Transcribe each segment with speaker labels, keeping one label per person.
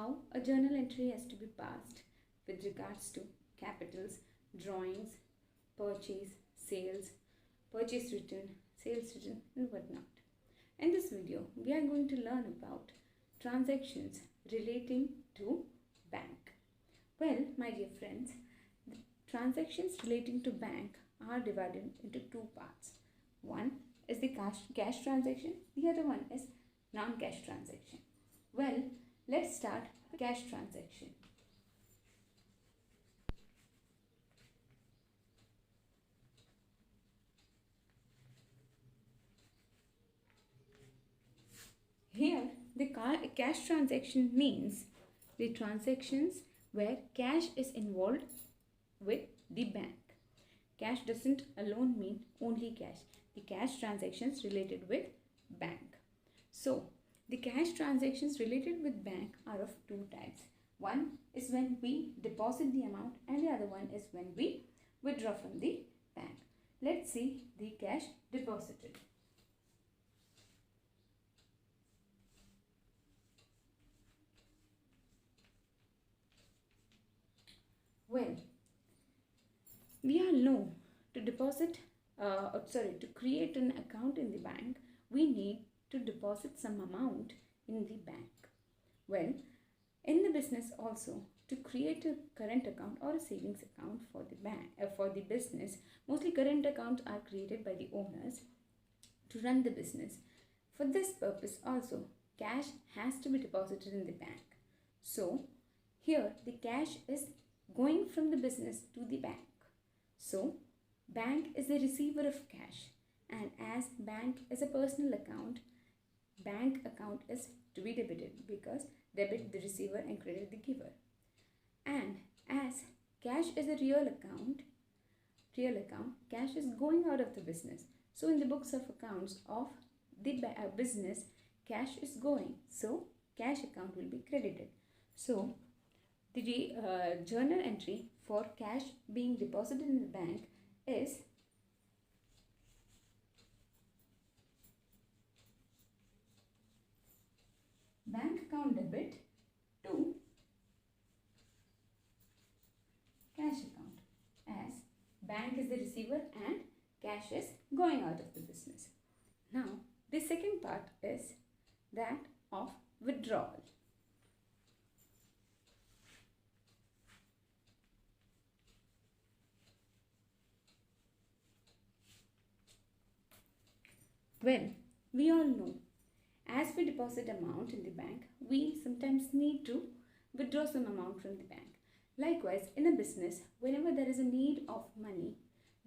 Speaker 1: how a journal entry has to be passed with regards to capitals, drawings, purchase, sales, purchase return, sales return and whatnot. In this video, we are going to learn about transactions relating to bank. Well, my dear friends, the transactions relating to bank are divided into two parts. One is the cash transaction, the other one is non-cash transaction. Well, let's start cash transaction. Here, the cash transaction means the transactions where cash is involved with the bank. Cash doesn't alone mean only cash. The cash transactions related with bank. So, the cash transactions related with bank are of two types. One is when we deposit the amount and the other one is when we withdraw from the bank. Let's see the cash deposited. Well, we all know to create an account in the bank, we need to deposit some amount in the bank. Well, in the business also, to create a current account or a savings account for the bank, for the business, mostly current accounts are created by the owners to run the business. For this purpose also, cash has to be deposited in the bank. So, here the cash is going from the business to the bank. So, bank is the receiver of cash, and as bank is a personal account, bank account is to be debited because debit the receiver and credit the giver. And as cash is a real account, cash is going out of the business. So, in the books of accounts of the business, cash is going. So, cash account will be credited. So, the journal entry for cash being deposited in the bank is bank account debit to cash account, as bank is the receiver and cash is going out of the business. Now, the second part is that of withdrawal. Well, we all know, as we deposit amount in the bank, we sometimes need to withdraw some amount from the bank. Likewise, in a business, whenever there is a need of money,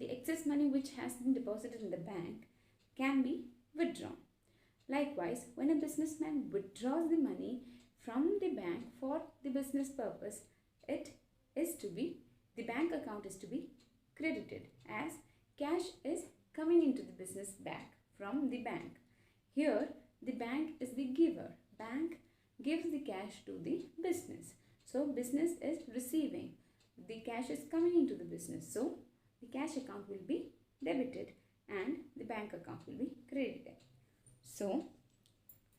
Speaker 1: the excess money which has been deposited in the bank can be withdrawn. Likewise, when a businessman withdraws the money from the bank for the business purpose, the bank account is to be credited, as cash is coming into the business back from the bank. Here, the bank is the giver. Bank gives the cash to the business. So, business is receiving. The cash is coming into the business. So, the cash account will be debited and the bank account will be credited. So,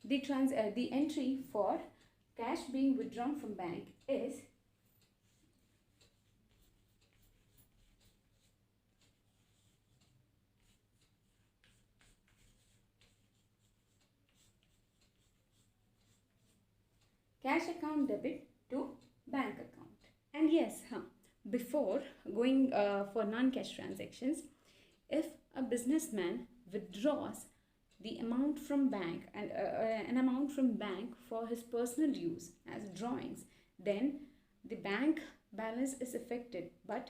Speaker 1: the entry for cash being withdrawn from bank is cash account debit to bank account. And yes, before going for non-cash transactions, if a businessman withdraws the amount from bank and an amount from bank for his personal use as drawings, then the bank balance is affected, but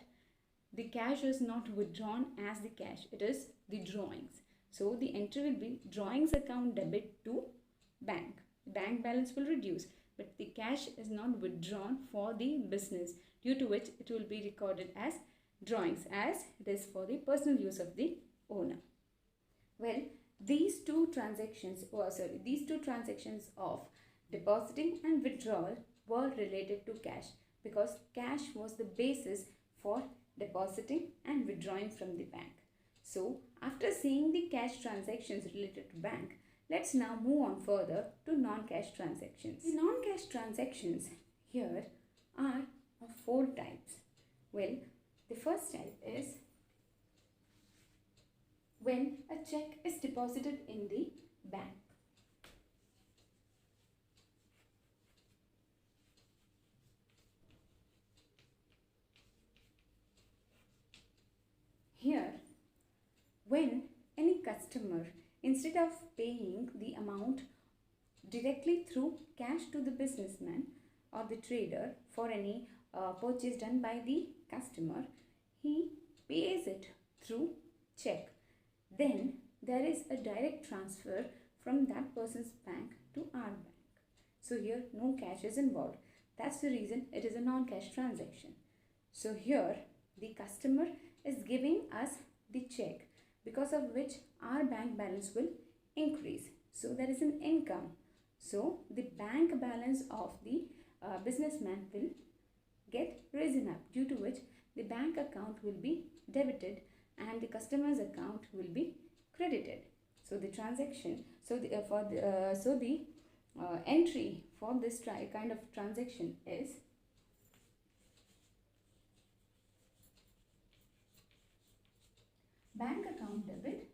Speaker 1: the cash is not withdrawn as the cash, it is the drawings. So the entry will be drawings account debit to bank. The bank balance will reduce, but the cash is not withdrawn for the business, due to which it will be recorded as drawings, as it is for the personal use of the owner. Well, these two transactions of depositing and withdrawal were related to cash, because cash was the basis for depositing and withdrawing from the bank. So, after seeing the cash transactions related to bank, let's now move on further to non-cash transactions. The non-cash transactions here are of 4 types. Well, the first type is when a check is deposited in the bank. Here, when any customer, instead of paying the amount directly through cash to the businessman or the trader for any purchase done by the customer, he pays it through check. Then there is a direct transfer from that person's bank to our bank. So here no cash is involved. That's the reason it is a non-cash transaction. So here the customer is giving us the check, because of which our bank balance will increase. So there is an income. So the bank balance of the businessman will get risen up, due to which the bank account will be debited and the customer's account will be credited. So the transaction, entry for this kind of transaction is bank account debit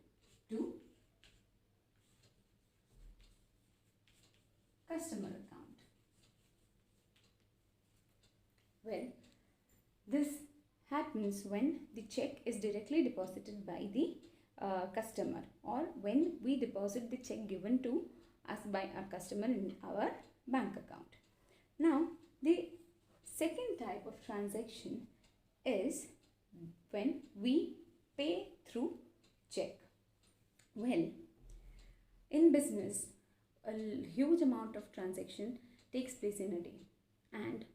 Speaker 1: to customer account. Well, this happens when the check is directly deposited by the customer, or when we deposit the check given to us by our customer in our bank account. Now, the second type of transaction is when we pay through check. Well, in business, a huge amount of transaction takes place in a day, and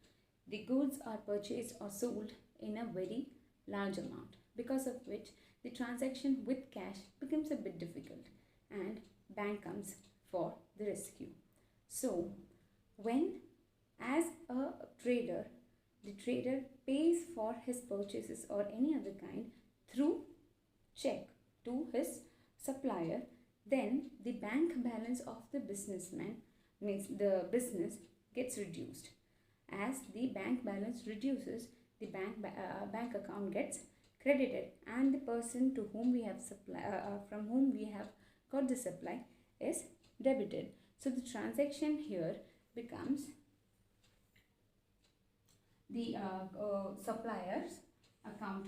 Speaker 1: the goods are purchased or sold in a very large amount, because of which the transaction with cash becomes a bit difficult and bank comes for the rescue. So when, as a trader, the trader pays for his purchases or any other kind through check to his supplier, then the bank balance of the businessman, means the business, gets reduced. As the bank balance reduces, the bank account gets credited, and the person to whom we have from whom we have got the supply is debited. So the transaction here becomes the supplier's account,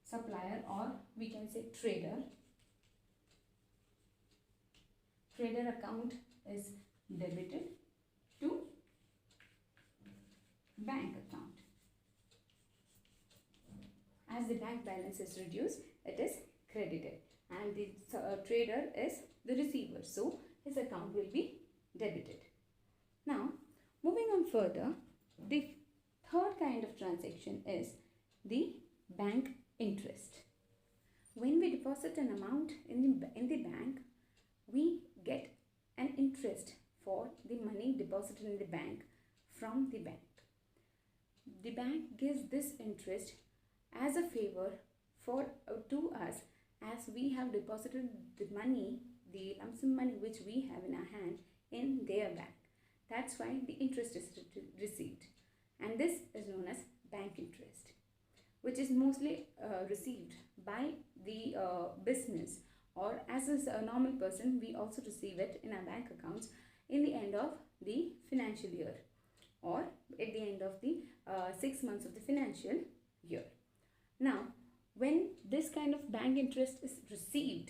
Speaker 1: supplier, or we can say trader account is debited to bank account. As the bank balance is reduced, it is credited, and the trader is the receiver, so his account will be debited. Now, moving on further, the third kind of transaction is the bank interest. When we deposit an amount in the bank, we get an interest for the money deposited in the bank from the bank. The bank gives this interest as a favor to us, as we have deposited the money, the lump sum money which we have in our hand, in their bank. That's why the interest is received, and this is known as bank interest, which is mostly received by the business, or as a normal person, we also receive it in our bank accounts in the end of the financial year, or at the end of the 6 months of the financial year. Now, when this kind of bank interest is received,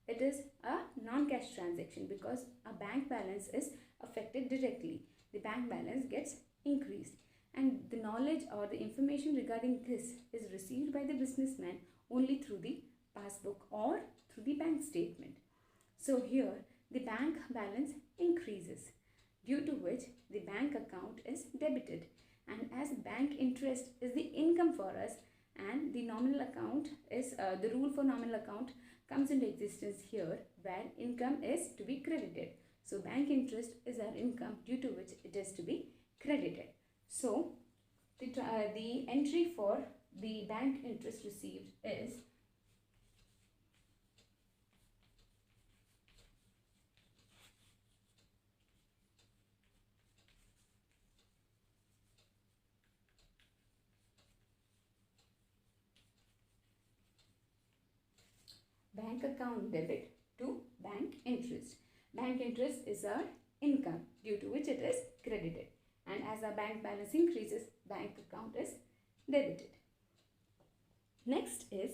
Speaker 1: it is a non-cash transaction, because a bank balance is affected directly. The bank balance gets increased, and the knowledge or the information regarding this is received by the businessman only through the passbook or through the bank statement. So here the bank balance increases, due to which the bank account is debited, and as bank interest is the income for us, and the nominal account is the rule for nominal account comes into existence here, where income is to be credited. So bank interest is our income, due to which it is to be credited. So the entry for the bank interest received is bank account debit to bank interest. Bank interest is our income due to which it is credited, and as our bank balance increases, bank account is debited. Next is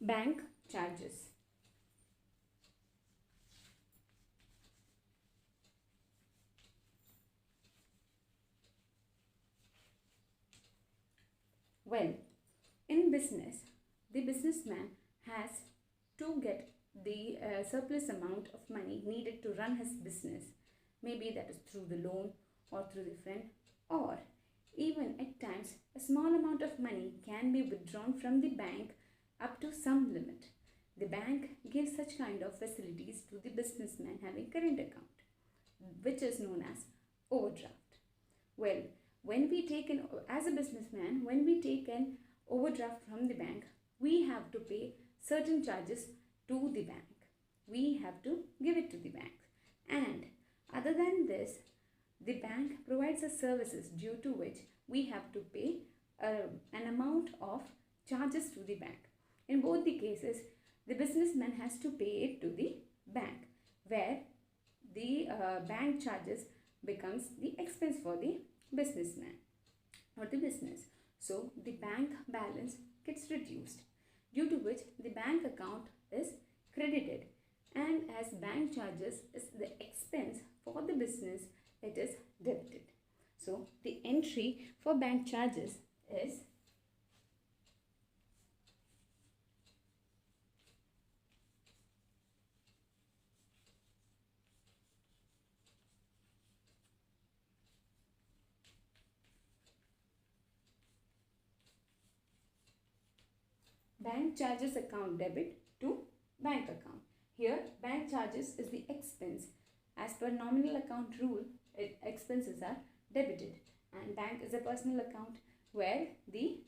Speaker 1: bank charges. Well, in business, the businessman has to get the surplus amount of money needed to run his business. Maybe that is through the loan or through the friend, or even at times a small amount of money can be withdrawn from the bank up to some limit. The bank gives such kind of facilities to the businessman having current account, which is known as overdraft. Well, when we take an, as a businessman, when we take an overdraft from the bank, we have to pay certain charges to the bank. We have to give it to the bank. And other than this, the bank provides us services due to which we have to pay an amount of charges to the bank. In both the cases, the businessman has to pay it to the bank, where the bank charges becomes the expense for the businessman or the business. So the bank balance gets reduced, due to which the bank account is credited, and as bank charges is the expense for the business, it is debited. So the entry for bank charges is bank charges account debit to bank account. Here, bank charges is the expense. As per nominal account rule, expenses are debited, and bank is a personal account where the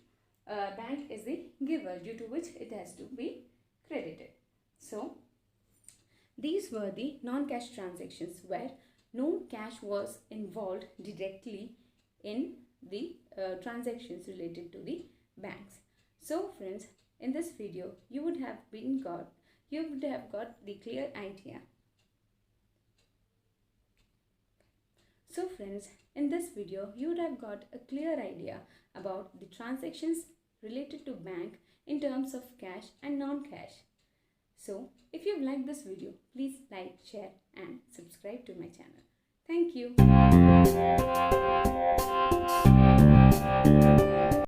Speaker 1: bank is the giver, due to which it has to be credited. So, these were the non-cash transactions where no cash was involved directly in the transactions related to the banks. So, friends, in this video, you would have got the clear idea. So friends, in this video, you would have got a clear idea about the transactions related to bank in terms of cash and non-cash. So, if you've liked this video, please like, share and subscribe to my channel. Thank you.